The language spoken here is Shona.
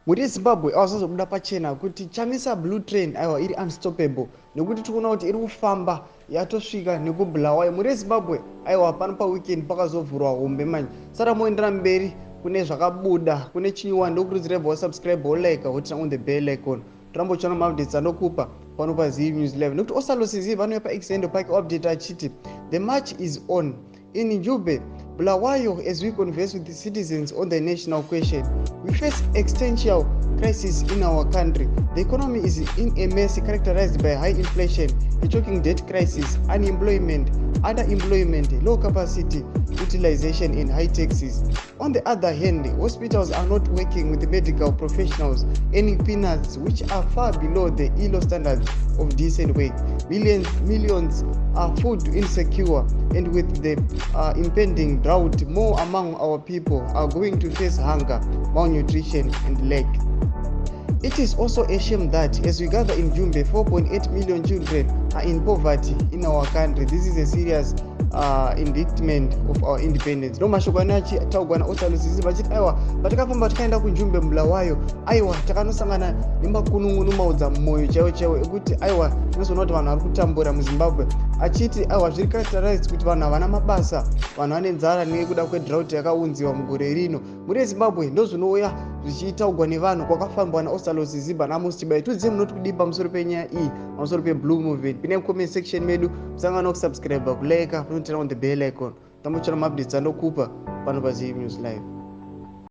muri Zimbabwe avasazobuda pachena kuti Chamisa blue train aiwa iri unstoppable nekuti tikuona kuti iri kufamba yatosvika nekubulawayo muri Zimbabwe aiwa pano paweekend pakazovhurwa hombe manje. Saka moendera mberi kune zvakabuda kune chinyiwa ndokurudzira subscribe like hotira on the bell icon. Torambochana maupdates anokupa pano pa ZVAITWA News Live nekuti osalosi vanouya paextendo pake update achiti the march is on in Njube Bulawayo. As we converse with the citizens on the national question, we face existential crisis in our country. The economy is in a mess characterized by high inflation, a choking debt crisis, unemployment, underemployment, low capacity utilization, and high taxes. On the other hand, hospitals are not working with the medical professionals, earning peanuts which are far below the ILO standards of decent wage. Millions are food insecure, and with the impending drought, more among our people are going to face hunger, malnutrition, and lack. It is also a shame that as we gather in Njube, 4.8 million children are in poverty in our country. This is a serious indictment of our independence. No mashoko taugwa na osalusisi vachiti aiwa patakafamba tikaenda kunjumbe Bulawayo aiwa takanosangana nemakunun'unu maudza mmoyo chaiwo ekuti aiwa tinozoona kuti vanhu vari kutambura muZimbabwe, achiti aiwa zviri characterized kuti vanhu havana mabasa, vanhu vane nzara nekuda kwedrought yakaunziwa mugore rino. Muri Zimbabwe ndozvinouya zvichitaugwa nevanhu kwakafambwa naosalusisi naMusi Chibai. Tudziye munoti kudii pamusoro penyaya iyi, pamusoro peblue movement. Pine comment section medu musangana kusubscribe, kulike, turn on the bell icon. Tambochana maupdates anokupa pano pa ZVAITWA News Live.